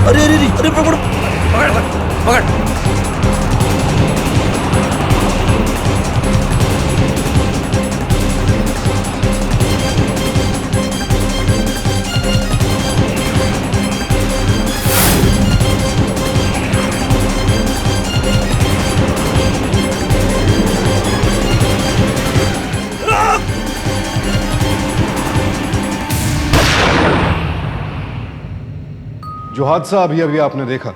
अरे अरे अरे अरे पकड़ पकड़ पकड़। जो हादसा अभी अभी आपने देखा,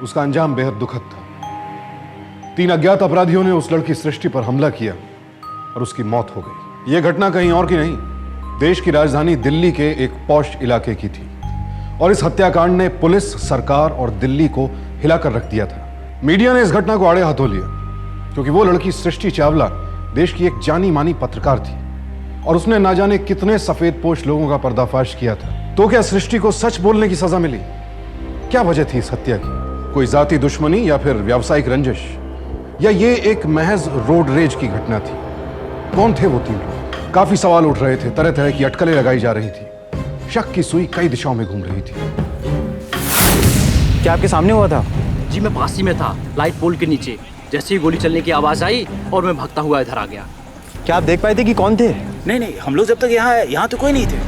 उसका अंजाम बेहद दुखद था। 3 अज्ञात अपराधियों ने उस लड़की सृष्टि पर हमला किया और उसकी मौत हो गई। यह घटना कहीं और की नहीं, देश की राजधानी दिल्ली के एक पॉश इलाके की थी और इस हत्याकांड ने पुलिस, सरकार और दिल्ली को हिलाकर रख दिया था। मीडिया ने इस घटना को आड़े हाथों लिया क्योंकि वो लड़की सृष्टि चावला देश की एक जानी मानी पत्रकार थी और उसने ना जाने कितने सफेदपोश लोगों का पर्दाफाश किया था। तो क्या सृष्टि को सच बोलने की सजा मिली? क्या वजह थी इस हत्या की? कोई जाति दुश्मनी या फिर व्यावसायिक रंजिश, या ये एक महज रोड रेज की घटना थी? कौन थे वो 3 लोग? काफी सवाल उठ रहे थे, तरह तरह की अटकलें लगाई जा रही थी, शक की सुई कई दिशाओं में घूम रही थी। क्या आपके सामने हुआ था? जी मैं पास ही में था, लाइट पोल के नीचे। जैसे ही गोली चलने की आवाज आई और मैं भागता हुआ इधर आ गया। क्या आप देख पाए थे कि कौन थे? नहीं, हम लोग जब तक यहाँ तो कोई नहीं थे।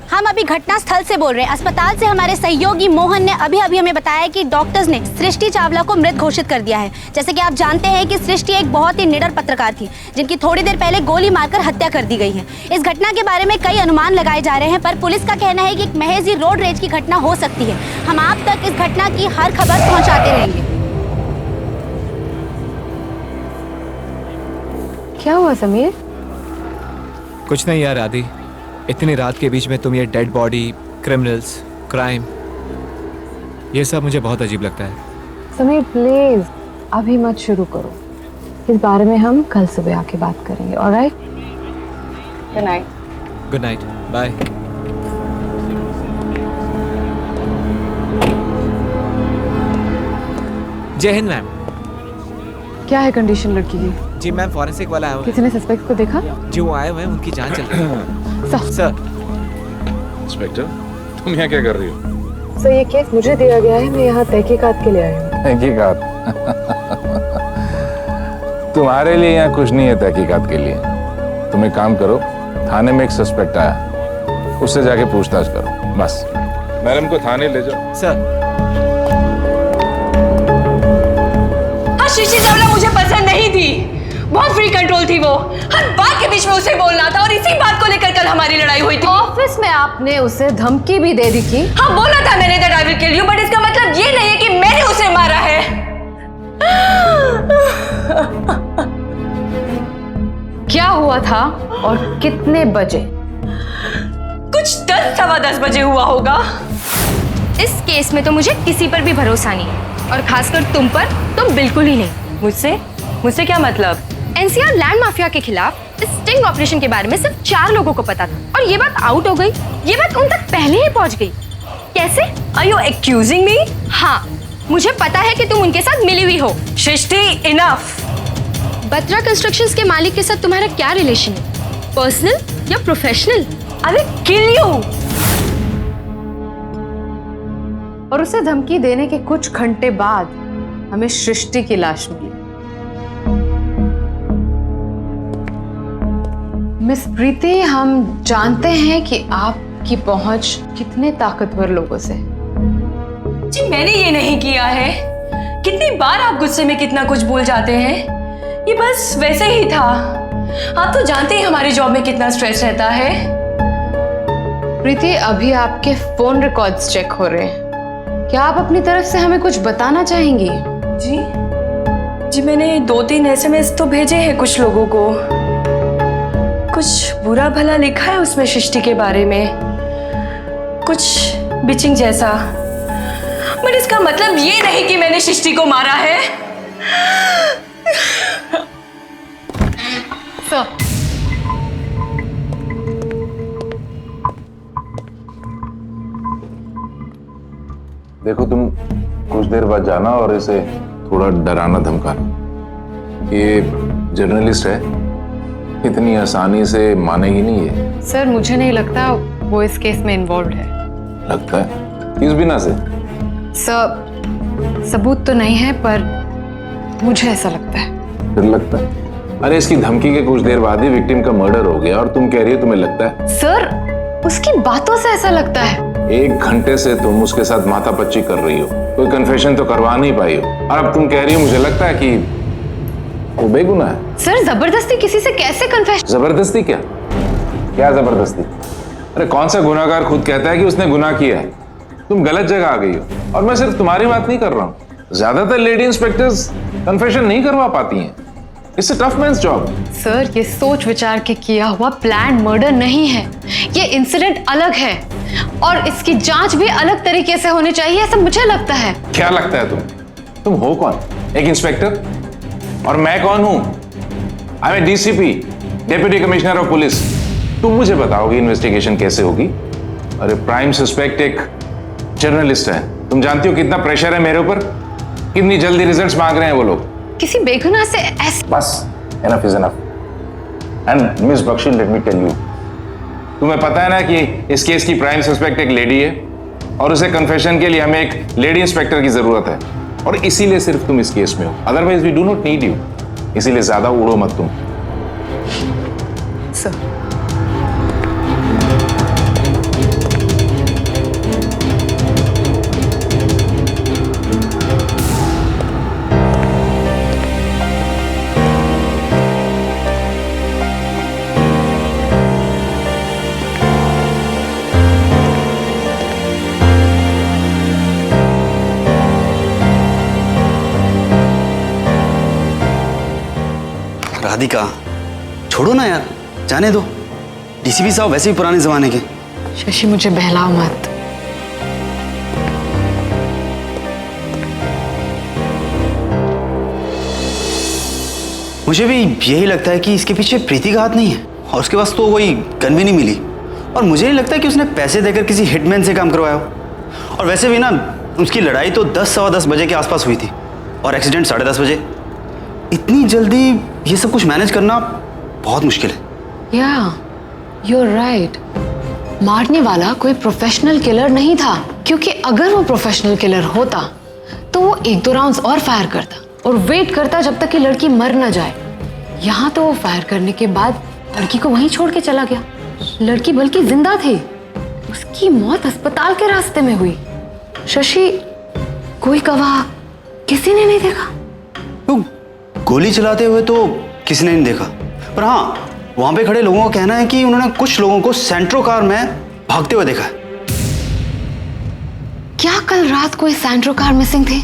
हम अभी घटना स्थल से बोल रहे हैं। अस्पताल से हमारे सहयोगी मोहन ने अभी हमें बताया कि डॉक्टर्स ने सृष्टि चावला को मृत घोषित कर दिया है। जैसे कि आप जानते हैं कि सृष्टि एक बहुत ही निडर पत्रकार थी जिनकी थोड़ी देर पहले गोली मारकर हत्या कर दी गई है। इस घटना के बारे में कई अनुमान लगाए जा रहे हैं, पर पुलिस का कहना है कि एक महज ही रोड रेज की घटना हो सकती है। हम आप तक इस घटना की हर खबर पहुँचाते रहेंगे। क्या हुआ समीर? कुछ नहीं यार आदि, इतनी रात के बीच में तुम ये डेड बॉडी, क्रिमिनल्स, क्राइम, ये सब मुझे बहुत अजीब लगता है। समीर प्लीज अभी मत शुरू करो, इस बारे में हम कल सुबह आके बात करेंगे। All right, good night. Good night, bye. जय हिंद मैम। क्या है कंडीशन लड़की की? जी मैम, फॉरेंसिक वाला आया हुआ है। किसी ने सस्पेक्ट को देखा? जी वो आए हुए हैं, उनकी जांच चल रही है। सर। इंस्पेक्टर, तुम यहाँ क्या कर रही हो? सर ये केस मुझे दिया गया है, मैं यहाँ तहकीकात के लिए आई हूँ। तहकीकात? तुम्हारे लिए यहाँ कुछ नहीं है तहकीकात के लिए। तुम एक काम करो, थाने में एक सस्पेक्ट आया, उससे जाके पूछताछ करो, बस। मैडम को थाने ले जाओ। सर। सृष्टि चावला मुझे पसंद नहीं थी, बहुत फ्री कंट्रोल थी वो। हर बात के बीच में उसे बोलना था और इसी बात को लेकर कल हमारी लड़ाई हुई थी। ऑफिस में आपने उसे धमकी भी दे दी थी। हाँ बोला था मैंने that I will kill you, but इसका मतलब ये नहीं है कि मैंने उसे मारा है। क्या हुआ था और कितने बजे? कुछ 10-10:15 बजे हुआ होगा। इस केस में तो मुझे किसी पर भी भरोसा नहीं है, और खासकर तुम पर तो बिल्कुल ही नहीं। मुझसे क्या मतलब? एनसीआर लैंड माफिया के खिलाफ इस स्टिंग ऑपरेशन के बारे में सिर्फ 4 लोगों को पता था, और ये बात आउट हो गई। ये बात उन तक पहले ही पहुंच गई। कैसे? Are you accusing me? हाँ, मुझे पता है कि तुम उनके साथ मिली हुई हो। सृष्टि, इनफ। बत्रा कंस्ट्रक्शंस के मालिक के साथ तुम्हारा क्या रिलेशन है? पर्सनल या professional? I will kill you. और उसे धमकी देने के कुछ घंटे बाद हमें सृष्टि की लाश मिली। मिस प्रीति, हम जानते हैं कि आपकी पहुंच कितने ताकतवर लोगों से। जी मैंने ये नहीं किया है। कितनी बार आप गुस्से में कितना कुछ बोल जाते हैं, ये बस वैसे ही था। आप तो जानते हैं हमारी जॉब में कितना स्ट्रेस रहता है। प्रीति, अभी आपके फोन रिकॉर्ड्स चेक हो रहे हैं। क्या आप अपनी तरफ से हमें कुछ बताना चाहेंगी? जी मैंने 2-3 SMS तो भेजे हैं कुछ लोगों को। कुछ बुरा भला लिखा है उसमें सृष्टि के बारे में, कुछ बिचिंग जैसा। बट इसका मतलब ये नहीं कि मैंने सृष्टि को मारा है। सर, देखो, तुम कुछ देर बाद जाना और इसे थोड़ा डराना धमकाना। ये जर्नलिस्ट है, इतनी आसानी से मानेगी नहीं है। सर मुझे नहीं लगता वो इस केस में इन्वॉल्व है। लगता है? किस बिना से? सबूत तो नहीं है, पर मुझे ऐसा लगता है। फिर लगता है? अरे इसकी धमकी के कुछ देर बाद ही विक्टिम का मर्डर हो गया और तुम कह रही हो तुम्हें लगता है? सर, उसकी बातों से ऐसा लगता है। 1 घंटे से तुम उसके साथ माथापच्ची कर रही हो, कोई कन्फेशन तो करवा नहीं पाई हो, और अब तुम कह रही हो मुझे लगता है कि वो बेगुनाह है। सर, जबरदस्ती किसी से कैसे कन्फेशन? जबरदस्ती क्या? क्या जबरदस्ती? अरे कौन सा गुनाहगार खुद कहता है कि उसने गुनाह किया है? तुम गलत जगह आ गई हो, और मैं सिर्फ तुम्हारी बात नहीं कर रहा हूं। ज्यादातर लेडी इंस्पेक्टर्स कन्फेशन नहीं करवा पाती हैं। It's a tough man's job. Sir, ये सोच विचार के किया हुआ प्लान मर्डर नहीं है, ये इंसिडेंट अलग है और इसकी जांच भी अलग तरीके से होनी चाहिए, ऐसा मुझे लगता है। क्या लगता है तुम हो कौन? एक इंस्पेक्टर? और मैं कौन हूं? I am DCP, deputy commissioner of police. तुम मुझे बताओगे इन्वेस्टिगेशन कैसे होगी? अरे प्राइम सस्पेक्ट एक जर्नलिस्ट है, तुम जानती हो कितना प्रेशर है मेरे ऊपर, कितनी जल्दी रिजल्ट्स मांग रहे हैं वो लोग। किसी बेगुनाह से ऐसे? बस, enough is enough। And miss Bakshi, let me tell you, तुम्हें पता है ना कि इस केस की प्राइम सस्पेक्ट एक लेडी है और उसे कन्फेशन के लिए हमें एक लेडी इंस्पेक्टर की जरूरत है, और इसीलिए सिर्फ तुम इस केस में हो, otherwise we do not need you. इसीलिए ज्यादा उड़ो मत तुम। सर, राधिका, छोड़ो ना यार, जाने दो। डीसीपी साहब वैसे भी पुराने जमाने के। शशि, मुझे बहलाओ मत। मुझे भी यही लगता है कि इसके पीछे प्रीति का हाथ नहीं है, और उसके पास तो कोई गन भी नहीं मिली, और मुझे नहीं लगता कि उसने पैसे देकर किसी हिटमैन से काम करवाया हो। और वैसे भी ना, उसकी लड़ाई तो 10-10:15 बजे के आसपास हुई थी और एक्सीडेंट 10:30 बजे। इतनी जल्दी ये सब कुछ मैनेज करना बहुत मुश्किल है। या, you're right। मारने वाला कोई प्रोफेशनल किलर नहीं था, क्योंकि अगर वो प्रोफेशनल किलर होता तो वो 1-2 राउंड्स और फायर करता और वेट करता जब तक कि लड़की मर ना जाए। यहाँ तो वो फायर करने के बाद लड़की को वहीं छोड़ के चला गया। लड़की बल्कि जिंदा थी, उसकी मौत अस्पताल के रास्ते में हुई। शशि, कोई गवाह किसी ने नहीं देखा? तो गोली चलाते हुए तो किसी ने नहीं देखा, पर हाँ, वहां पे खड़े लोगों का कहना है कि उन्होंने कुछ लोगों को सेंट्रो कार में भागते हुए देखा है। क्या कल रात कोई सेंट्रो कार मिसिंग थी?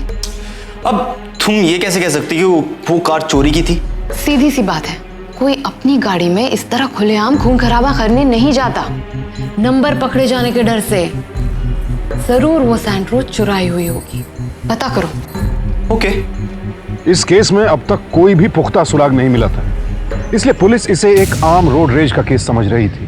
अब तुम ये कैसे कह सकती हो वो कार चोरी की थी? सीधी सी बात है, कोई अपनी गाड़ी में इस तरह खुलेआम खून खराबा करने नहीं जाता, नंबर पकड़े जाने के डर से। जरूर वो सेंट्रो चुराई हुई होगी, पता करो। ओके। इस केस में अब तक कोई भी पुख्ता सुराग नहीं मिला था, इसलिए पुलिस इसे एक आम रोड रेज का केस समझ रही थी।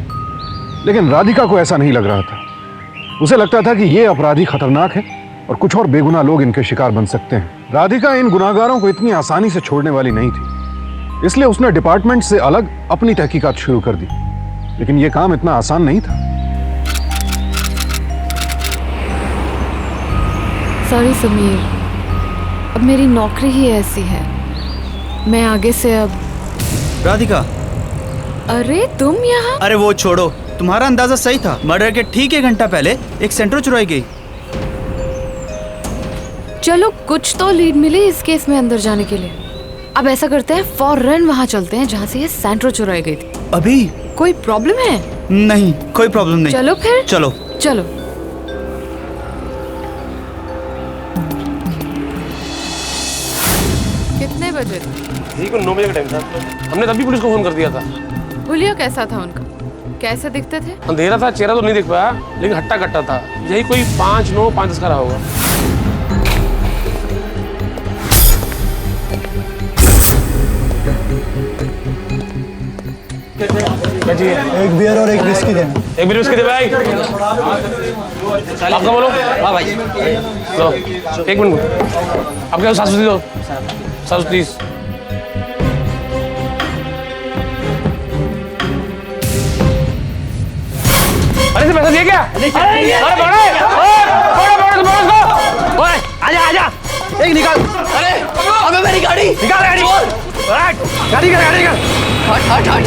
लेकिन राधिका को ऐसा नहीं लग रहा था। उसे लगता था कि ये अपराधी खतरनाक है और कुछ और बेगुनाह लोग इनके शिकार बन सकते हैं। राधिका इन गुनाहगारों को इतनी आसानी से छोड़ने वाली नहीं थी, इसलिए उसने डिपार्टमेंट से अलग अपनी तहकीकात शुरू कर दी। लेकिन यह काम इतना आसान नहीं था। सॉरी समीर, अब मेरी नौकरी ही ऐसी है, मैं आगे से अब। राधिका, अरे तुम यहाँ? अरे वो छोड़ो, तुम्हारा अंदाजा सही था। मर्डर के ठीक 1 घंटा पहले एक सेंट्रो चुराई गई। चलो, कुछ तो लीड मिली इस केस में अंदर जाने के लिए। अब ऐसा करते हैं, फौरन वहाँ चलते हैं जहाँ से ये सेंट्रो चुराई गई थी। अभी? कोई प्रॉब्लम है? नहीं, कोई प्रॉब्लम नहीं। चलो फिर। चलो चलो। कितने बजे? यही को 9 बजे का टाइम था। हमने तभी पुलिस को फोन कर दिया था। हुलिया कैसा था उनका? कैसे दिखते थे? अंधेरा था, चेहरा तो नहीं देख पाया, लेकिन हट्टा कट्टा था। यही कोई 5-9, 5-10 का रहा होगा। क्या चाहिए? एक बियर और एक विस्की देना। एक बियर विस्की दे भाई। आपका बोलो। हाँ भाई। लो, 1 मिनट। आपके 700 दो। 730। अरे से पैसा दिया क्या? अरे बड़ा आजा आजा, एक निकाल। अरे अबे मेरी गाड़ी निकाल गाड़ी। गाड़ी कर, गाड़ी कर। हट हट हट।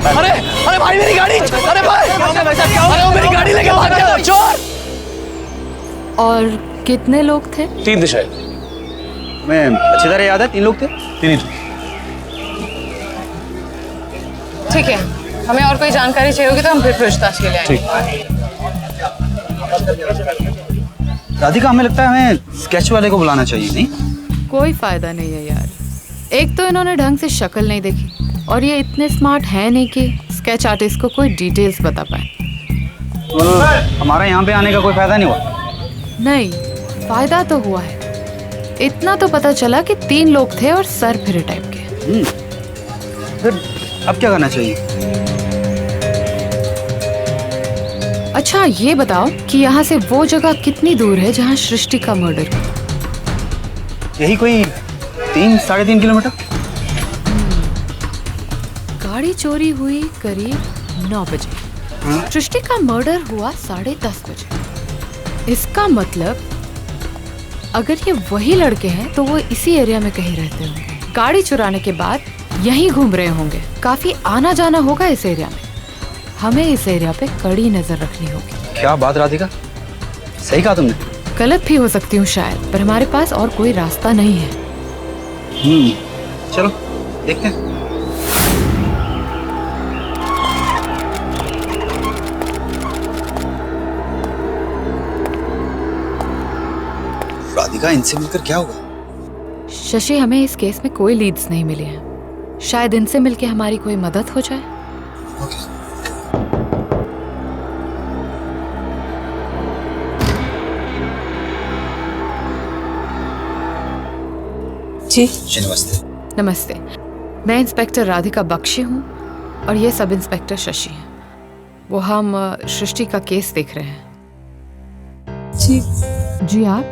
अरे अरे भाई मेरी गाड़ी, अरे भाई, अरे वो मेरी गाड़ी लेके भाग गया चोर। और कितने लोग थे? 3 थे शायद। मैं अच्छी तरह याद है, 3 लोग थे। 3 ही थे। ठीक है, हमें और कोई जानकारी चाहिए होगी तो हम फिर पूछताछ के लिए आएंगे। राधिका, हमें लगता है हमें स्केच वाले को बुलाना चाहिए, नहीं? कोई फायदा नहीं है यार। एक तो इन्होंने ढंग से शक्ल नहीं देखी और ये इतने स्मार्ट है नहीं कि स्केच आर्टिस्ट को कोई डिटेल्स बता पाए। हमारा यहाँ पे आने का कोई फायदा नहीं हुआ? नहीं, फायदा तो हुआ है। इतना तो पता चला कि 3 लोग थे और सर फिरे टाइप के। फिर अब क्या करना चाहिए? अच्छा ये बताओ कि यहाँ से वो जगह कितनी दूर है जहाँ सृष्टि का मर्डर हुआ? यही कोई 3-3.5 किलोमीटर। गाड़ी चोरी हुई करीब 9 बजे। सृष्टि का मर्डर हुआ 10:30 बजे। इसका मतलब अगर ये वही लड़के हैं तो वो इसी एरिया में कहीं रहते होंगे। गाड़ी चुराने के बाद यहीं घूम रहे होंगे। काफी आना जाना होगा इस एरिया में। हमें इस एरिया पे कड़ी नजर रखनी होगी। क्या बात राधिका, सही कहा तुमने। गलत भी हो सकती हूँ शायद, पर हमारे पास और कोई रास्ता नहीं है। चलो देखते हैं। राधिका, इनसे मिलकर क्या होगा? शशि, हमें इस केस में कोई लीड्स नहीं मिले हैं। शायद इनसे मिलके हमारी कोई मदद हो जाए। जी नमस्ते। नमस्ते, मैं इंस्पेक्टर राधिका बख्शी हूँ और ये सब इंस्पेक्टर शशि हैं। वो हम सृष्टि का केस देख रहे हैं। जी जी आप?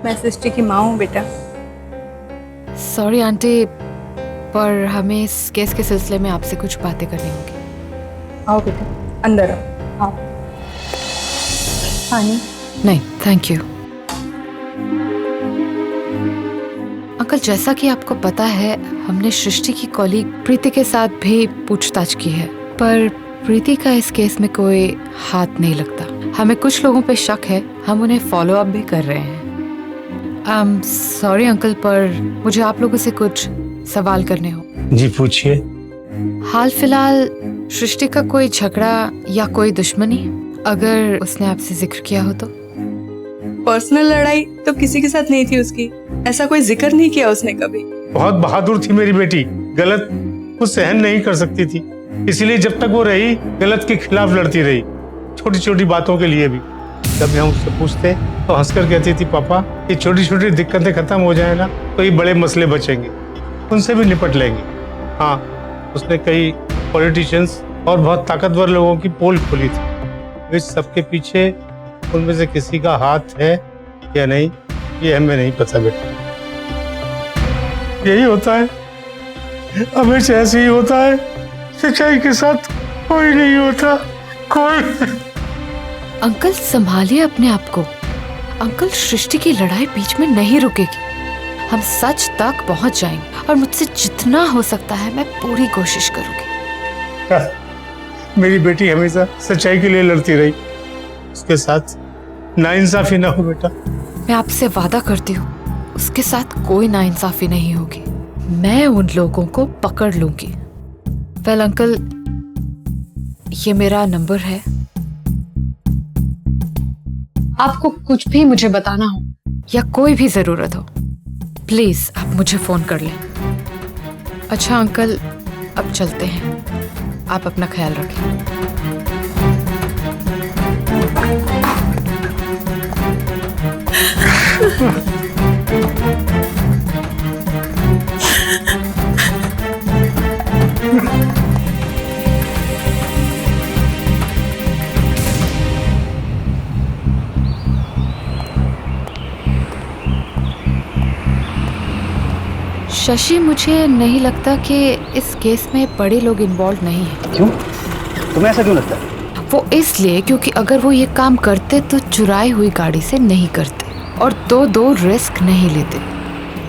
मैं सृष्टि की माँ हूँ बेटा। सॉरी आंटी, पर हमें इस केस के सिलसिले में आपसे कुछ बातें करनी होगी। आओ बेटा, अंदर आओ। आओ। पानी? नहीं थैंक यू। अंकल, जैसा कि आपको पता है, हमने सृष्टि की कॉलीग प्रीति के साथ भी पूछताछ की है, पर प्रीति का इस केस में कोई हाथ नहीं लगता। हमें कुछ लोगों पे शक है, हम उन्हें फॉलो अप भी कर रहे हैं। सॉरी अंकल, पर मुझे आप लोगों से कुछ सवाल करने हो। जी पूछिए। हाल फिलहाल सृष्टि का कोई झगड़ा या कोई दुश्मनी, अगर उसने आपसे जिक्र किया हो तो? पर्सनल लड़ाई तो किसी के साथ नहीं थी उसकी, ऐसा कोई जिक्र नहीं किया उसने कभी। बहुत बहादुर थी मेरी बेटी, गलत वो सहन नहीं कर सकती थी, इसलिए जब तक वो रही गलत के खिलाफ लड़ती रही, छोटी छोटी बातों के लिए भी। जब हम उससे पूछते तो हंसकर कहती थी, पापा ये छोटी छोटी दिक्कतें खत्म हो जाए ना तो ये बड़े मसले बचेंगे, उनसे भी निपट लेंगे। हाँ, उसने कई पॉलिटिशियंस और बहुत ताकतवर लोगों की पोल खोली थी। इस सबके पीछे उनमें से किसी का हाथ है या नहीं ये हमें नहीं पता बेटा। यही होता है, हमेशा ऐसे ही होता है, सच्चाई के साथ कोई नहीं होता, कोई। अंकल संभालिए अपने आप को। अंकल, सृष्टि की लड़ाई बीच में नहीं रुकेगी। हम सच तक पहुंच जाएंगे और मुझसे जितना हो सकता है मैं पूरी कोशिश करूंगी। मेरी बेटी हमेशा सच्चाई के लिए लड़ती रही, उसके साथ नाइंसाफी ना हो बेटा। मैं आपसे वादा करती हूँ उसके साथ कोई नाइंसाफी नहीं होगी। मैं उन लोगों को पकड़ लूंगी। वेल अंकल, ये मेरा नंबर है। आपको कुछ भी मुझे बताना हो या कोई भी जरूरत हो, प्लीज आप मुझे फोन कर लें। अच्छा अंकल, अब चलते हैं। आप अपना ख्याल रखें। शशि, मुझे नहीं लगता कि इस केस में बड़े लोग इन्वॉल्व नहीं हैं। क्यों? तुम्हें ऐसा क्यों लगता है? वो इसलिए क्योंकि अगर वो ये काम करते तो चुराई हुई गाड़ी से नहीं करते और दो रिस्क नहीं लेते।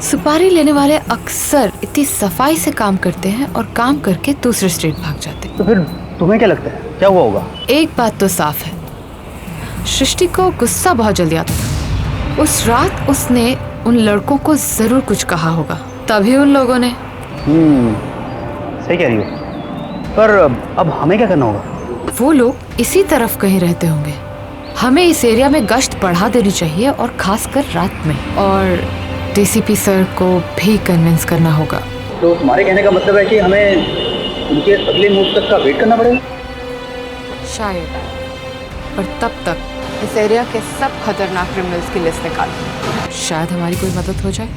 सुपारी लेने वाले अक्सर इतनी सफाई से काम करते हैं और काम करके दूसरे स्टेट भाग जाते। तो फिर तुम्हें क्या लगता है क्या हुआ होगा? एक बात तो साफ है, सृष्टि को गुस्सा बहुत जल्दी आता था। उस रात उसने उन लड़कों को जरूर कुछ कहा होगा, तभी उन लोगों ने। सही कह रही हो, पर अब हमें क्या करना होगा? वो लोग इसी तरफ कहीं रहते होंगे। हमें इस एरिया में गश्त बढ़ा देनी चाहिए और खासकर रात में, और डीसीपी सर को भी कन्विंस करना होगा। तो तुम्हारे कहने का मतलब है कि हमें उनके अगले मूव तक का वेट करना पड़ेगा? शायद, पर तब तक इस एरिया के सब खतरनाक क्रिमिनल्स की लिस्ट निकाल, शायद हमारी कोई मदद हो जाए।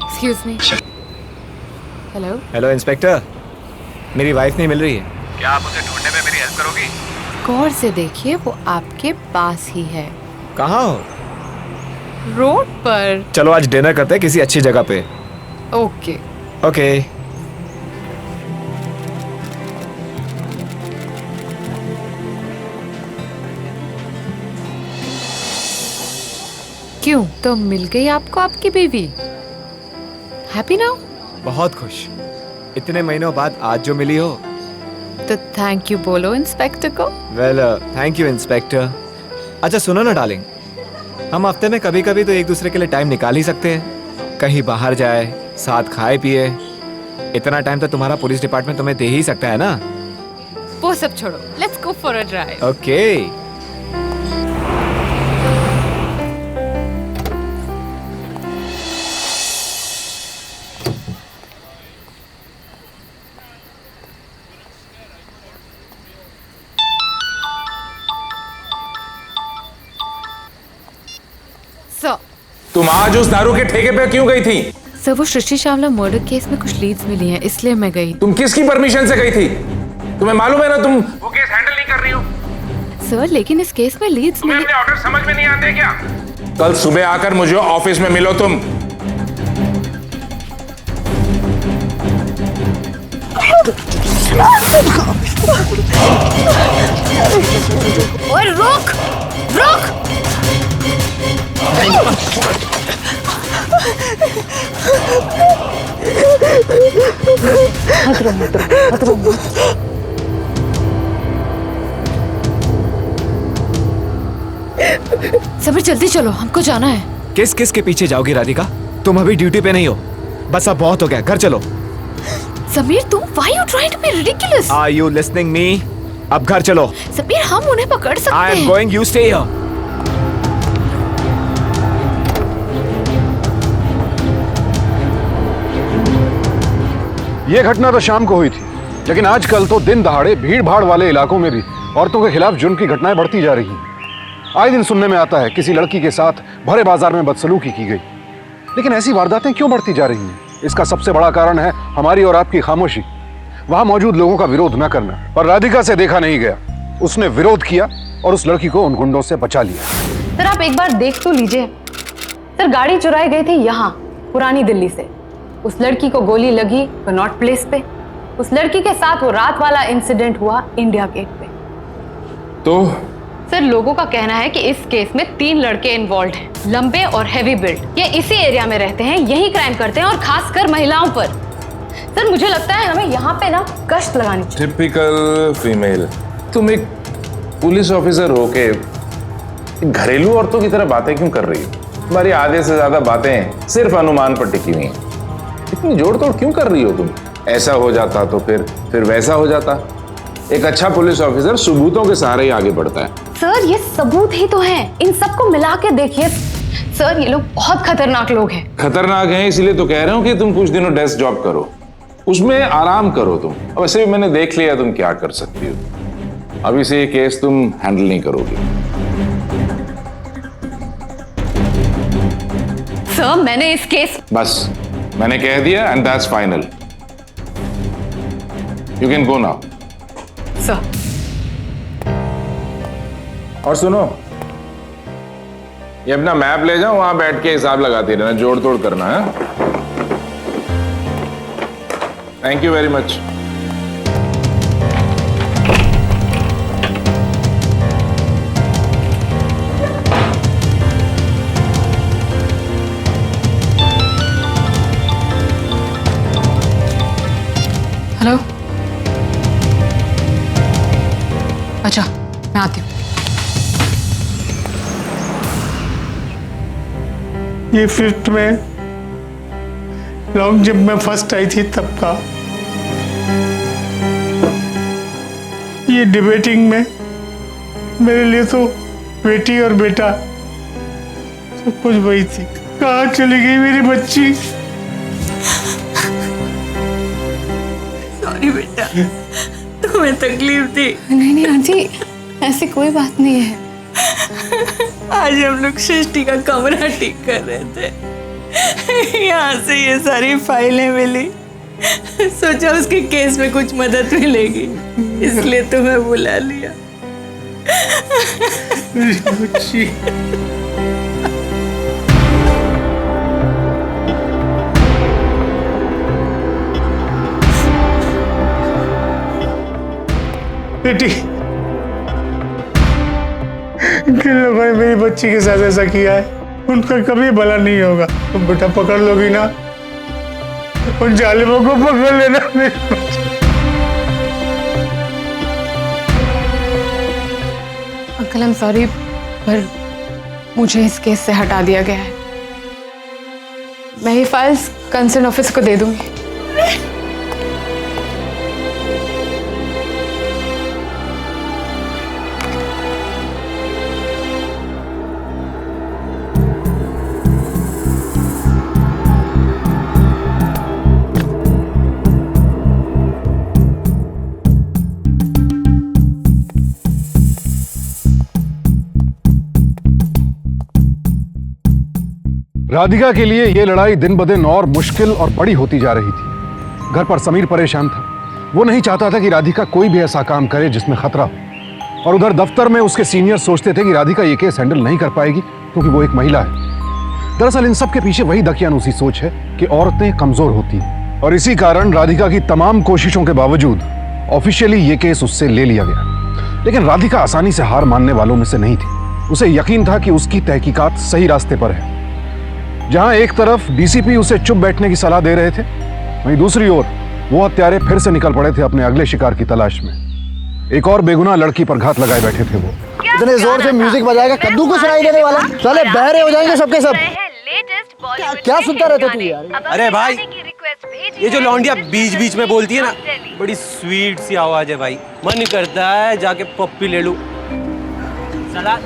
Excuse me. Hello. Hello inspector, मेरी वाइफ नहीं मिल रही है, क्या आप उसे ढूंढने में मेरी हेल्प करोगी? गौर से देखिए, वो आपके पास ही है। कहाँ हो? रोड पर। चलो आज डिनर करते हैं किसी अच्छी जगह पे। ओके। ओके। क्यों, तो मिल गई आपको आपकी बीवी? Happy now? बहुत खुश, इतने महीनों बाद आज जो मिली हो। तो थैंक यू बोलो इंस्पेक्टर को। Well thank you inspector. अच्छा सुनो ना डार्लिंग, हम हफ्ते में कभी कभी तो एक दूसरे के लिए टाइम निकाल ही सकते हैं, कहीं बाहर जाए, साथ खाए पिए। इतना टाइम तो तुम्हारा पुलिस डिपार्टमेंट तुम्हें दे ही सकता है ना। वो सब छोड़ो, let's go for a drive. Okay. तुम आज उस दारू के ठेके पे क्यों गई थी? सर, वो सृष्टि चावला मर्डर केस में कुछ लीड्स मिली हैं, इसलिए मैं गई। तुम किसकी परमिशन से गई थी? तुम्हें मालूम है ना तुम वो केस हैंडल नहीं कर रही हो। सर, लेकिन इस केस में लीड्स मिली। अपने ऑर्डर समझ में नहीं आते क्या? कल सुबह आकर मुझे ऑफिस में मिलो तुम। ओए रोक, रोक। समीर जल्दी चलो, हमको जाना है। किस किस के पीछे जाओगी राधिका? तुम अभी ड्यूटी पे नहीं हो, बस अब बहुत हो गया, घर चलो। समीर, तुम why you trying to be ridiculous? Are you listening me? अब घर चलो। समीर, हम उन्हें पकड़ सकते हैं। I am going, you stay here. यह घटना तो शाम को हुई थी, लेकिन आजकल तो दिन दहाड़े भीड़ भाड़ वाले इलाकों में भी औरतों के खिलाफ जुर्म की घटनाएं बढ़ती जा रही हैं। आए दिन सुनने में आता है किसी लड़की के साथ भरे बाजार में बदसलूकी की गई। लेकिन ऐसी वारदातें क्यों बढ़ती जा रही हैं? इसका सबसे बड़ा कारण है हमारी और आपकी खामोशी, वहां मौजूद लोगों का विरोध न करना। पर राधिका से देखा नहीं गया, उसने विरोध किया और उस लड़की को उन गुंडों से बचा लिया। सर, आप एक बार देख तो लीजिए। सर, गाड़ी चुराई गई थी यहाँ पुरानी दिल्ली से। उस लड़की को गोली लगी कनॉट प्लेस पे। उस लड़की के साथ वो रात वाला इंसिडेंट हुआ इंडिया गेट पे। तो सर, लोगों का कहना है कि इस केस में 3 लड़के इन्वॉल्व हैं, लंबे और हैवी बिल्ड। ये इसी एरिया में रहते हैं, यही क्राइम करते हैं और खासकर महिलाओं पर। सर, मुझे लगता है हमें यहाँ पे ना गश्त लगानी चाहिए। Typical female. तुम एक पुलिस ऑफिसर हो के घरेलू औरतों की तरह बातें क्यों कर रही हो? तुम्हारी आधे से ज्यादा बातें सिर्फ अनुमान पर टिकी हुई हैं। इतनी जोड़ तोड़ क्यों कर रही हो तुम? ऐसा हो जाता तो फिर वैसा हो जाता। एक अच्छा पुलिस ऑफिसर सबूतों के सहारे ही आगे बढ़ता है। सर, ये सबूत ही तो हैं। इन सबको मिला के देखिए सर, ये लोग बहुत खतरनाक लोग हैं। खतरनाक हैं इसलिए तो कह रहा हूं कि तुम कुछ दिनों डेस्क जॉब करो, उसमें आराम करो तुम। वैसे भी मैंने देख लिया तुम क्या कर सकती हो। अभी से ये केस तुम हैंडल नहीं करोगे। सर, मैंने इस केस बस मैंने कह दिया and that's final. You can go now. Sir, और सुनो, ये अपना मैप ले जाओ, वहां बैठ के हिसाब लगाते रहना, जोड़ तोड़ करना है। Thank you very much. अच्छा, मैं आती हूँ। ये फिफ्थ में लॉन्ग जंप में फर्स्ट आई थी तब का। ये डिबेटिंग में मेरे लिए तो बेटी और बेटा सब कुछ वही थी। कहाँ चली गई मेरी बच्ची? सॉरी बेटा, तुम्हें तकलीफ दी। नहीं नहीं आंटी, ऐसी कोई बात नहीं है। आज हम लोग सृष्टि का कमरा ठीक कर रहे थे, यहाँ से ये सारी फाइलें मिली। सोचा उसके केस में कुछ मदद मिलेगी, इसलिए तुम्हें बुला लिया। मेरी बच्ची। बेटी, किन लोगों ने मेरी बच्ची के साथ ऐसा किया है, उनका कभी भला नहीं होगा। तुम बेटा पकड़ लोगी ना, उन जालिमों को पकड़ लेना। मेरी बच्ची। अंकल आई एम सॉरी, पर मुझे इस केस से हटा दिया गया है। मैं ये फाइल्स कंसर्न ऑफिस को दे दूंगी। राधिका के लिए यह लड़ाई दिन ब दिन और मुश्किल और बड़ी होती जा रही थी। घर पर समीर परेशान था। वो नहीं चाहता था कि राधिका कोई भी ऐसा काम करे जिसमें खतरा हो, और उधर दफ्तर में उसके सीनियर सोचते थे कि राधिका ये केस हैंडल नहीं कर पाएगी क्योंकि वो एक महिला है। दरअसल इन सब के पीछे वही दकियानूसी सोच है कि औरतें कमजोर होती हैं, और इसी कारण राधिका की तमाम कोशिशों के बावजूद ऑफिशियली ये केस उससे ले लिया गया। लेकिन राधिका आसानी से हार मानने वालों में से नहीं थी। उसे यकीन था कि उसकी तहकीकात सही रास्ते पर है। जहां एक तरफ डीसीपी उसे चुप बैठने की सलाह दे रहे थे, वहीं दूसरी ओर वो हत्यारे फिर से निकल पड़े थे अपने अगले शिकार की तलाश में। एक और बेगुनाह लड़की पर घात लगाए बैठे थे वो। इतने जोर से म्यूजिक बजाएगा कद्दू को सुनाई देने वाला, साले बहरे हो जाएंगे सबके सब। क्या सुनता रहता तू यार? अरे भाई, ये जो लौंडिया बीच बीच में बोलती है ना, बड़ी स्वीट सी आवाज है भाई। मन करता है जाके पप्पी ले लूं। साला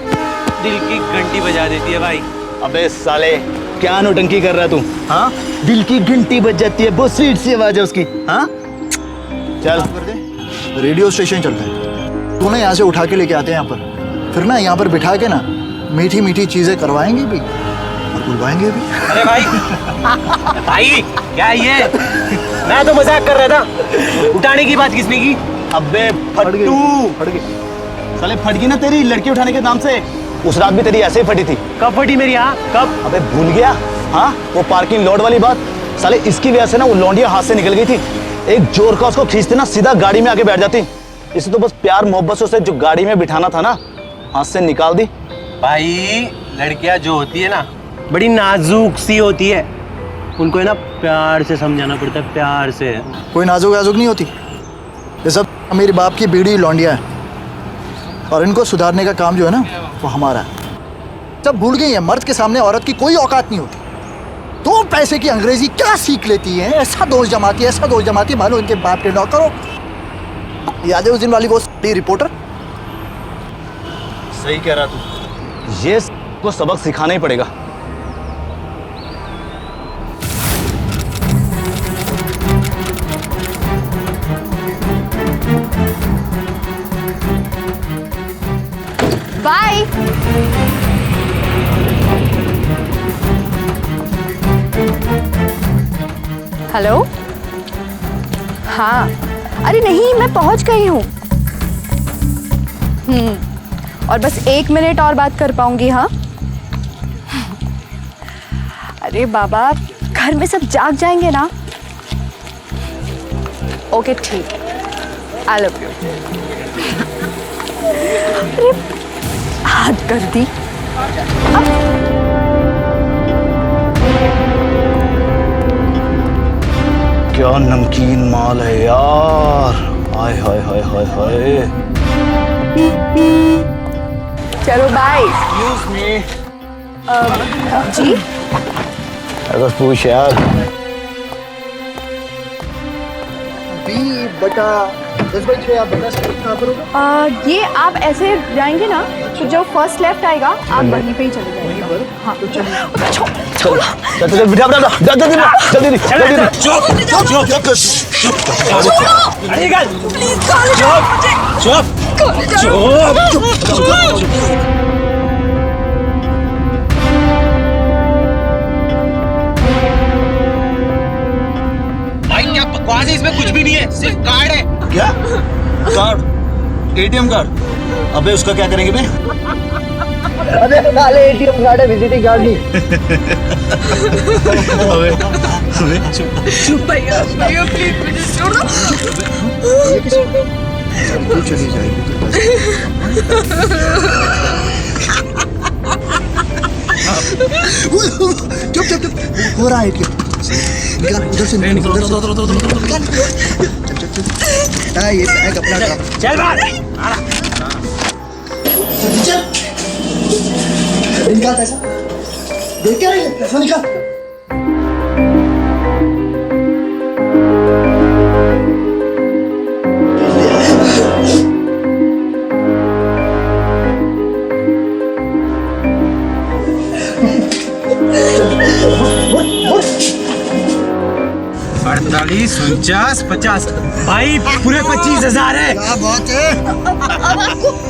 दिल की घंटी बजा देती है भाई। अबे साले, क्या नौटंकी कर रहा है तू? हाँ, दिल की घंटी बज जाती है, बहुत स्वीट सी आवाज है उसकी। हाँ, चल रेडियो स्टेशन चलते हैं। तू ना यहाँ से उठा के लेके आते हैं यहाँ पर, फिर ना यहाँ पर बिठा के ना मीठी मीठी चीजें करवाएंगे भी और बुलवाएंगे भी। अरे भाई भाई क्या है ये? मैं तो मजाक कर रहा था। उठाने की बात किसने की? अबे फट्टू, फट गई साले, फट गई ना तेरी लड़की उठाने के नाम से। उस रात भी तेरी ऐसे ही फटी थी। कब फटी मेरी? हाँ कब? अबे भूल गया? हाँ, वो पार्किंग लॉट वाली बात। साले इसकी वजह से ना वो लौंडिया हाथ से निकल गई थी। एक जोर का उसको खींचते ना सीधा गाड़ी में आके बैठ जाती। इसे तो बस प्यार मोहब्बत से उसे जो गाड़ी में बिठाना था ना, हाथ से निकाल दी। भाई लड़कियां जो होती है ना, बड़ी नाजुक सी होती है। उनको है ना प्यार से समझाना पड़ता है, प्यार से। कोई नाजुक नाजुक नहीं होती। ये सब मेरे बाप की बीड़ी लौंडिया है, और इनको सुधारने का काम जो है ना वो हमारा है। सब भूल गई है, मर्द के सामने औरत की कोई औकात नहीं होती। तो पैसे की अंग्रेजी क्या सीख लेती है, ऐसा दोष जमाती है, ऐसा दोष जमाती है, मानो इनके बाप के नौकर हो। याद है उस दिन वाली वो रिपोर्टर? सही कह रहा तू। ये को सबक सिखाना ही पड़ेगा। बाय। हेलो, हाँ, अरे नहीं, मैं पहुंच गई हूँ। और बस 1 मिनट और बात कर पाऊंगी। हाँ, अरे बाबा, घर में सब जाग जाएंगे ना। ओके ठीक है, आई लव यू। अरे हाथ कर दी। क्या नमकीन माल है यार, हाय हाय हाय हाय हाय। चलो बाय। जी अगर पूछ यार 20/10/6 आप बता सकते कहाँ पर होगा? ये आप ऐसे जाएंगे ना तो जो फर्स्ट लेफ्ट आएगा आप वहीं पे ही चले जाएंगे। हाँ तो चलिए। छोड़ो। भाई क्या बकवास है, इसमें कुछ भी नहीं है, सिर्फ कार्ड है। क्या कार्ड? ATM card? अबे उसका क्या करेंगे बे? अबे साले एटीएम कार्ड है, विजिटिंग कार्ड नहीं। अबे चुप भैया प्लीज मुझे छोड़ दो। ये किसी तू चली जाएगी तो चुप हो रहा है एटीएम। निकाल उधर से निकाल। ये बैग अपना चल बाहर। निकाल पैसा। देख क्या रही है? पैसा निकाल। अड़तालीस 49 50 भाई पूरे 25,000 है। क्या बात है?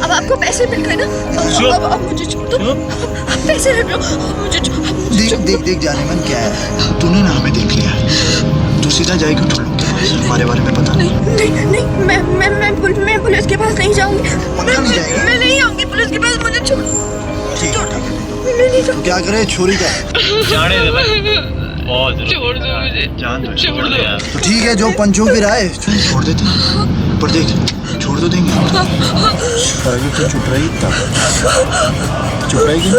अब आपको पैसे मिल गए ना? अब मुझे छोड़ दो। पैसे रख लो। मुझे देख जाने मन क्या है? तूने ना हमें देख लिया, तू सीधा जाएगी उठ लो। हमारे बारे में पता नहीं। नहीं मैं पुलिस के पास नहीं जाऊंगी। मैं नहीं आऊंगी पुलिस के पास। मुझे छोड़। क्या करे छोरी का? जाने दे भाई, बहुत छोड़ दो मुझे। जान दो, छोड़ दो यार। तो ठीक है, जो पंचों की राय छोड़ देते पर देख छोड़ तो देंगे। पर अभी तो चुप रही तब चुप रहेगी।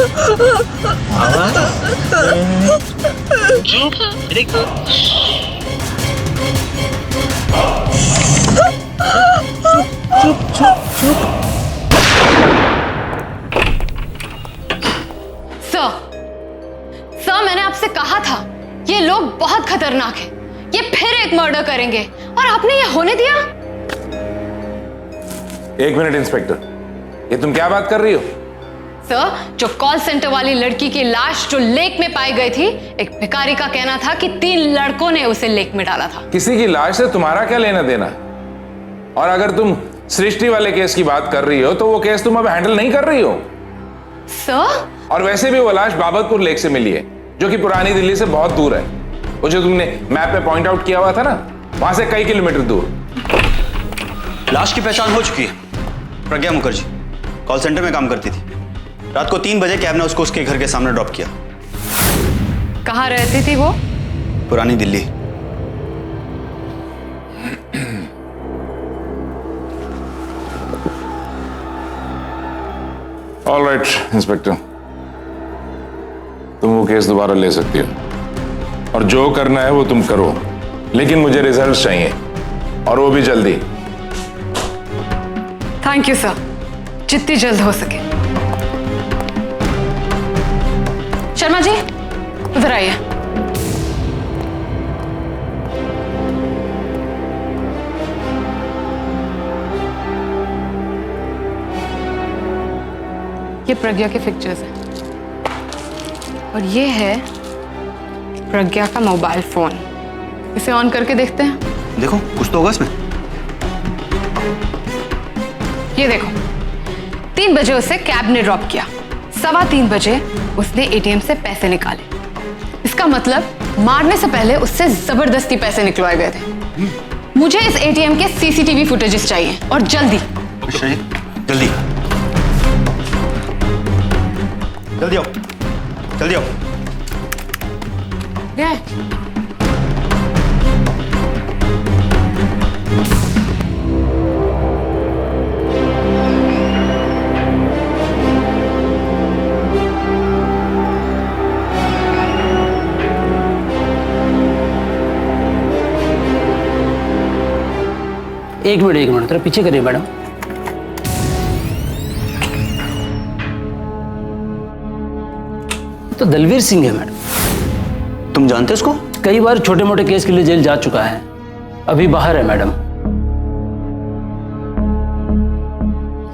सर मैंने आपसे कहा था ये लोग बहुत खतरनाक हैं। ये फिर एक मर्डर करेंगे और आपने ये होने दिया। एक मिनट इंस्पेक्टर, ये तुम क्या बात कर रही हो? सर जो कॉल सेंटर वाली लड़की की लाश जो लेक में पाई गई थी, एक भिखारी का कहना था कि 3 लड़कों ने उसे लेक में डाला था। किसी की लाश से तुम्हारा क्या लेना देना? और अगर तुम सृष्टि वाले केस की बात कर रही हो तो वो केस तुम अब हैंडल नहीं कर रही हो। सर और वैसे भी वो लाश बाबतपुर लेक से मिली है, जो कि पुरानी दिल्ली से बहुत दूर है। वो जो तुमने मैप पे पॉइंट आउट किया हुआ था ना, वहां से कई किलोमीटर दूर। लाश की पहचान हो चुकी है। प्रज्ञा मुखर्जी कॉल सेंटर में काम करती थी। रात को 3 बजे कैब ने उसको उसके घर के सामने ड्रॉप किया। कहाँ रहती थी वो? पुरानी दिल्ली। ऑल राइट इंस्पेक्टर, तुम वो केस दोबारा ले सकती हो और जो करना है वो तुम करो, लेकिन मुझे रिजल्ट्स चाहिए और वो भी जल्दी। थैंक यू सर, जितनी जल्द हो सके। शर्मा जी उधर आइए। ये प्रज्ञा के पिक्चर्स हैं और ये है प्रज्ञा का मोबाइल फोन। इसे ऑन करके देखते हैं। देखो कुछ तो होगा इसमें। ये देखो 3 बजे उसे कैब ने ड्रॉप किया, 3:15 बजे उसने एटीएम से पैसे निकाले। इसका मतलब मारने से पहले उससे जबरदस्ती पैसे निकलवाए गए थे। मुझे इस एटीएम के सीसीटीवी फुटेजेस चाहिए और जल्दी। जल्दी जल्दी आओ, जल्दी आओ। एक मिनट थोड़ा पीछे करिए मैडम। तो दलवीर सिंह है मैडम। तुम जानते उसको? कई बार छोटे मोटे केस के लिए जेल जा चुका है, अभी बाहर है मैडम।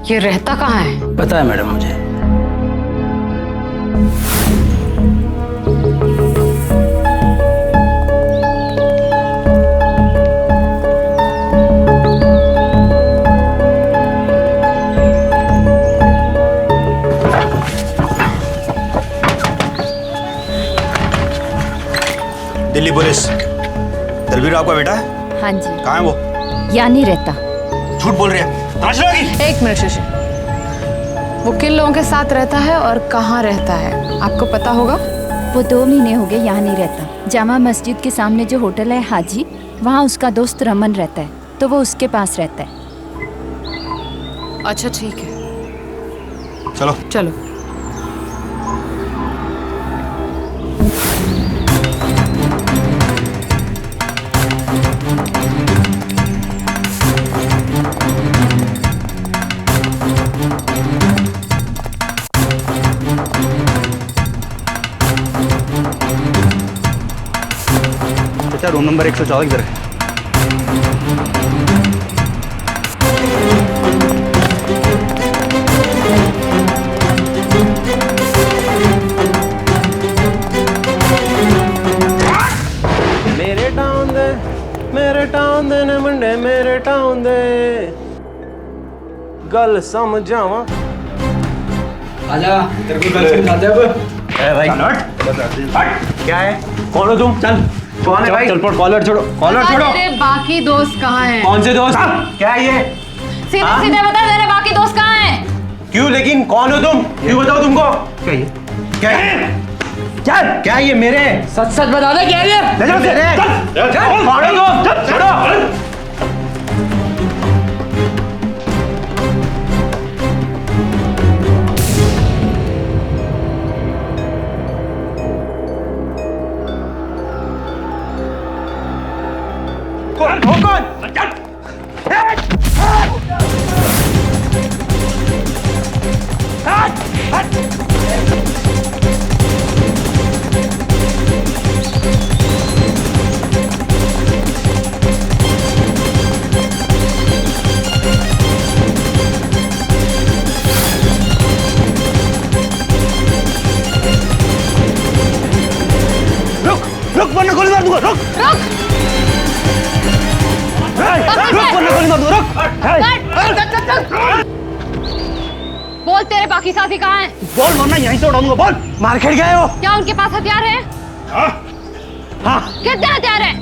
ये रहता कहाँ है? पता है मैडम मुझे। दिल्ली पुलिस। दलवीर आपका बेटा है? हाँ जी। कहाँ है वो? यहाँ नहीं रहता। झूठ बोल रहे हैं। तलाश लगाएगी? एक मिनट शशि, वो किन लोगों के साथ रहता है और कहाँ रहता है आपको पता होगा? वो 2 महीने हो गए यहाँ नहीं रहता। जामा मस्जिद के सामने जो होटल है हाजी, वहाँ उसका दोस्त रमन रहता है, तो वो उसके पास रहता है। अच्छा ठीक है, चलो चलो। चाचा रूम नंबर 114 किधर है? मेरे टाउन दे ने मुंडे मेरे टाउन दे गल समझावा। आजा, तेरे को गल समझाते हैं अब। भाई क्या है? कौन हो तुम? चल कौन है भाई? चल कॉलर छोड़ो, कॉलर छोड़ो। तेरे बाकी दोस्त कहाँ हैं? कौन से दोस्त? क्या है ये? सीधे सीधे बता, तेरे बाकी दोस्त कहाँ हैं? क्यों लेकिन कौन हो तुम? क्यों बताओ तुमको? क्या ये? क्या है? चल क्या ये मेरे? सच सच बता दे क्या है ये? ले जाओ मेरे। चल कौन हो तुम? छोड़ो। कौन हो कौन? रुक वरना गोली मार दूंगा। रुक रुक वरना गोली मार दूंगा। बोल, तेरे बाकी साथी कहाँ हैं? बोल वरना यहीं से उड़ाऊंगा। बोल। मार्केट गए हो? क्या उनके पास हथियार है? हाँ। कितने हथियार हैं?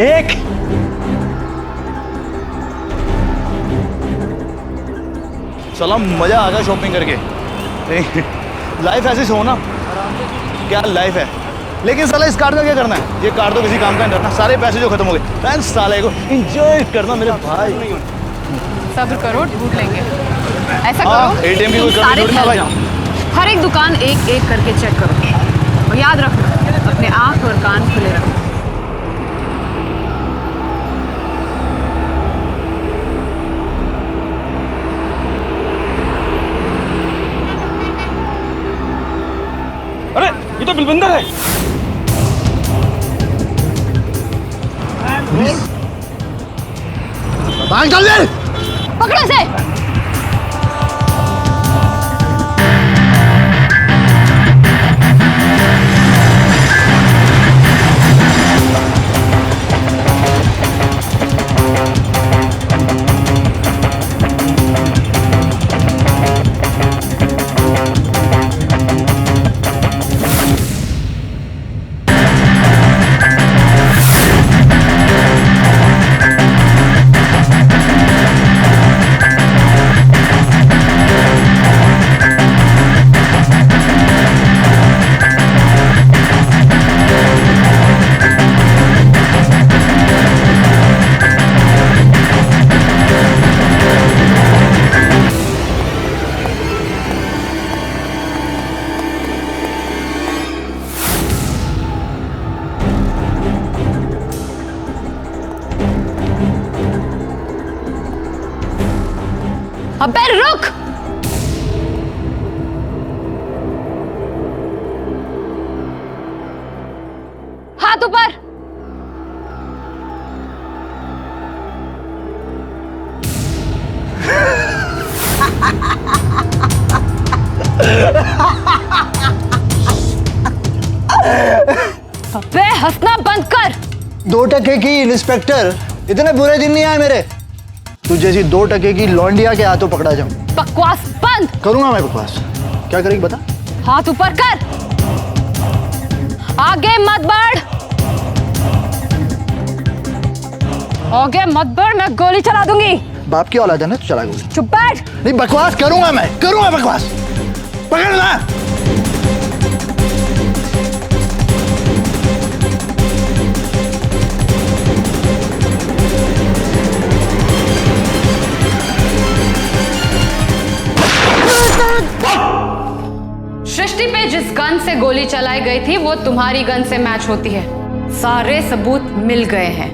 एक। चलो मजा आ गया शॉपिंग करके। लाइफ ऐसे हो ना, क्या लाइफ है। लेकिन साला इस कार्ड का क्या करना है? ये कार्ड तो किसी काम का नहीं रहना। सारे पैसे जो खत्म हो गए, थैंक्स साले को एंजॉय करना मेरे भाई। सब्र करो, ढूंढ लेंगे। ऐसा हाँ, करो, ATM की तुम कोई कमी सारे थोड़ी ना ठहर भाई। जाओ। हर एक दुकान एक एक करके चेक करो और याद रखना, अपने आंख और कान खुले रखो। अरे ये तो बिलबंदर है। भाग चल दे। पकड़ो इसे। अबे रुक। हाथ ऊपर। अबे हंसना बंद कर। 2 टके की इंस्पेक्टर, इतने बुरे दिन नहीं आए मेरे। तू जैसी 2 टके की लौंडिया के हाथों पकड़ा जाऊं। बकवास बंद। करूंगा मैं बकवास। क्या करेगी बता। हाथ ऊपर कर। आगे मत बढ़। आगे मत बढ़, मैं गोली चला दूंगी। बाप की औलाद है ना, तो चला गोली। चुप बैठ। नहीं, बकवास करूंगा मैं, करूंगा बकवास। पकड़ ला। सृष्टि पे जिस गन से गोली चलाई गई थी वो तुम्हारी गन से मैच होती है। सारे सबूत मिल गए हैं।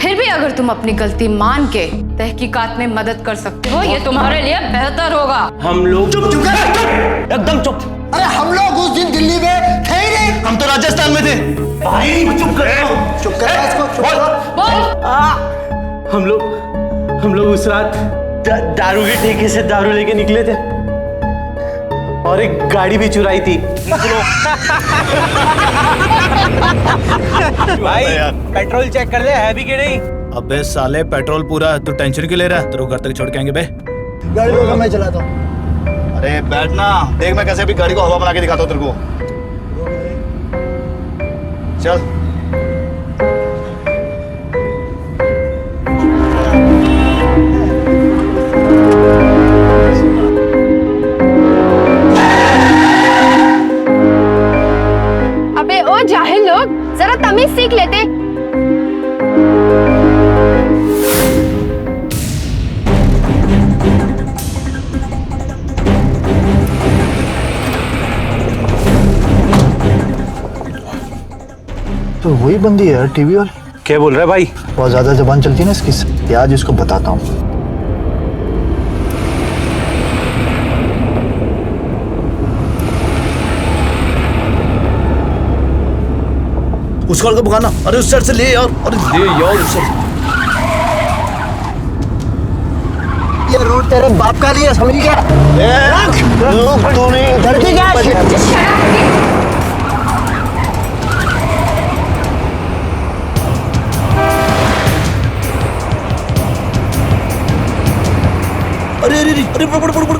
फिर भी अगर तुम अपनी गलती मान के तहकीकात में मदद कर सकते हो, ये तुम्हारे लिए बेहतर होगा। हम लोग चुप चुप कर, एकदम चुप। अरे हम लोग उस दिन दिल्ली में थे ही नहीं, हम तो राजस्थान में थे। भाई चुप कर, चुप कर इसको, चुप कर। हम लोग उस रात दारू के ठेके से दारू लेके निकले थे और एक गाड़ी भी चुराई थी। भाई पेट्रोल चेक कर ले, है भी कि नहीं। अबे साले पेट्रोल पूरा, तू टेंशन क्यों ले रहा है? तेरे को घर तक छोड़ के आएंगे बे। गाड़ी को मैं चलाता हूँ। अरे बैठना, देख मैं कैसे भी गाड़ी को हवा बना के दिखाता हूँ तेरे को। चल। अबे ओ जाहिल लोग, जरा तमीज सीख लेते। तो वही बंदी है यार, टीवी वाली। क्या बोल रहा है भाई? बहुत ज्यादा जबान चलती है ना इसकी, आज इसको बताता हूँ। उस कार को भगाना। अरे उस साइड से ले यार, अरे ले यार उस साइड। ये रोड तेरे बाप का नहीं है, समझ गया? तू नहीं डरती क्या? अरे अरे अरे पड़ पड़ पड़।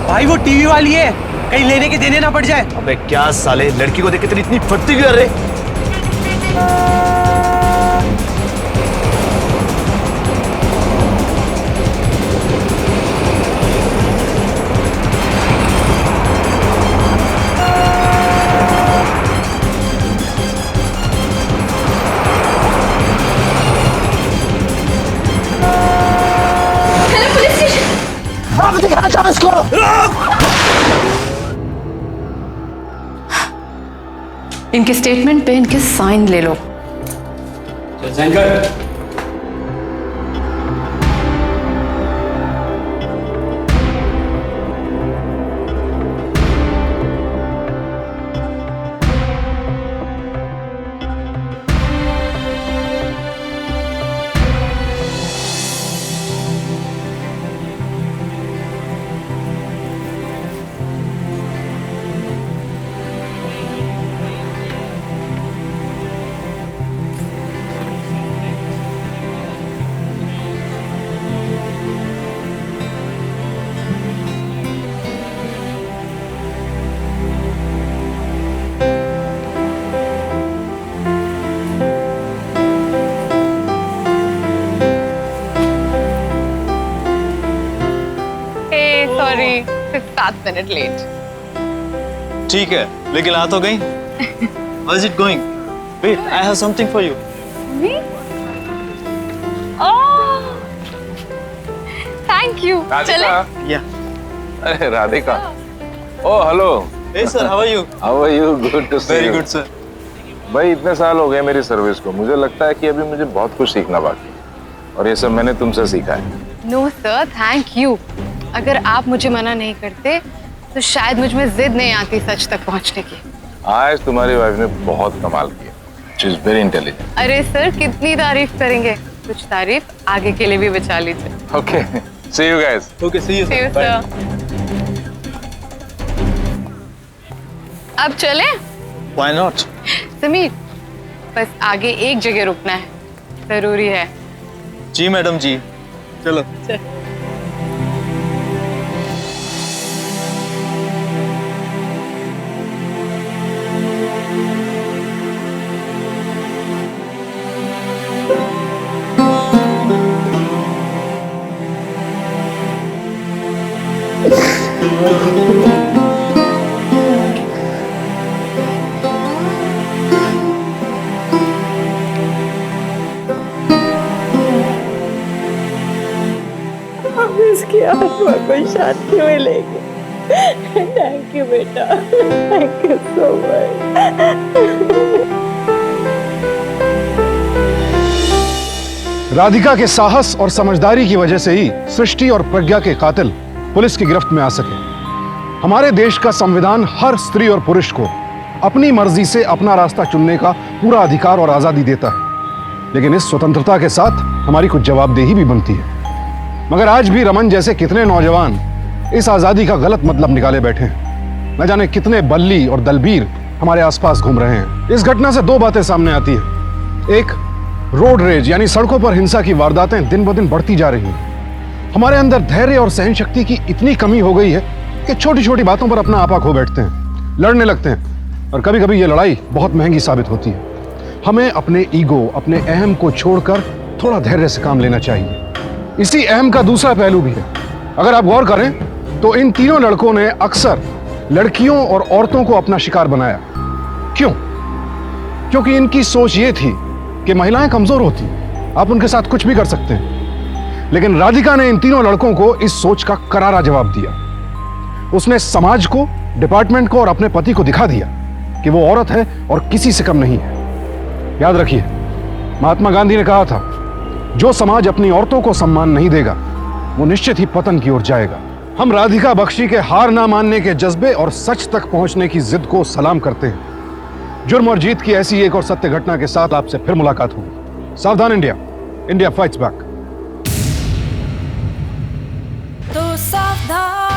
भाई वो टीवी वाली है, कहीं लेने के देने ना पड़ जाए। अबे क्या साले, लड़की को देख के तेरी इतनी फटती क्यों रे? दिखाना चाहो इसको। इनके स्टेटमेंट पे इनके साइन ले लो। साइन कर। Sorry, 7 minute late. ठीक है, लेकिन आ तो गई। How is it going? Wait, I have something for you. Me? Oh, thank you. चले? Yeah. अरे राधिका। ओ hello. Hey sir, how are you? How are you? Good to see you. Very good sir. भाई इतने साल हो गए मेरी service को, मुझे लगता है कि अभी मुझे बहुत कुछ सीखना बाकी है और ये सब मैंने तुमसे सीखा है। No sir, thank you. अगर आप मुझे मना नहीं करते तो शायद मुझ में जिद नहीं आती सच तक पहुंचने की। आज तुम्हारी वाइफ ने बहुत कमाल किया। She is very intelligent. अरे सर कितनी तारीफ करेंगे, कुछ तारीफ आगे के लिए भी बचा लीजिए। Okay, see you guys. Okay, see you sir. अब चले? Why not? समीर, बस आगे एक जगह रुकना है, जरूरी है। जी मैडम जी, चलो। अब इसकी आत्मा को शांति मिलेगी। थैंक यू बेटा, thank you so much. Radhika के साहस और समझदारी की वजह से ही सृष्टि और प्रज्ञा के कातिल पुलिस की गिरफ्त में आ सके। हमारे देश का संविधान हर स्त्री और पुरुष को अपनी मर्जी से अपना रास्ता चुनने का पूरा अधिकार और आजादी देता है, लेकिन इस स्वतंत्रता के साथ हमारी कुछ जवाबदेही भी बनती है। मगर आज भी रमन जैसे कितने नौजवान इस आजादी का गलत मतलब निकाले बैठे हैं। न जाने कितने बल्ली और दलबीर हमारे आसपास घूम रहे हैं। इस घटना से दो बातें सामने आती हैं। एक, रोड रेज यानी सड़कों पर हिंसा की वारदातें दिन ब दिन बढ़ती जा रही हैं। हमारे अंदर धैर्य और सहन शक्ति की इतनी कमी हो गई है कि छोटी छोटी बातों पर अपना आपा खो बैठते हैं, लड़ने लगते हैं, और कभी कभी ये लड़ाई बहुत महंगी साबित होती है। हमें अपने ईगो, अपने अहम को छोड़कर थोड़ा धैर्य से काम लेना चाहिए। इसी अहम का दूसरा पहलू भी है। अगर आप गौर करें तो इन तीनों लड़कों ने अक्सर लड़कियों और औरतों को अपना शिकार बनाया। क्यों? क्योंकि इनकी सोच ये थी कि महिलाएं कमजोर होती, आप उनके साथ कुछ भी कर सकते हैं। लेकिन राधिका ने इन तीनों लड़कों को इस सोच का करारा जवाब दिया। उसने समाज को, डिपार्टमेंट को और अपने पति को दिखा दिया कि वो औरत है और किसी से कम नहीं है। याद रखिए, महात्मा गांधी ने कहा था, जो समाज अपनी औरतों को सम्मान नहीं देगा वो निश्चित ही पतन की ओर जाएगा। हम राधिका बख्शी के हार ना मानने के जज्बे और सच तक पहुंचने की जिद को सलाम करते हैं। जुर्म और जीत की ऐसी एक और सत्य घटना के साथ आपसे फिर मुलाकात होगी। सावधान इंडिया, इंडिया फाइट्स बैक। तो सावधान।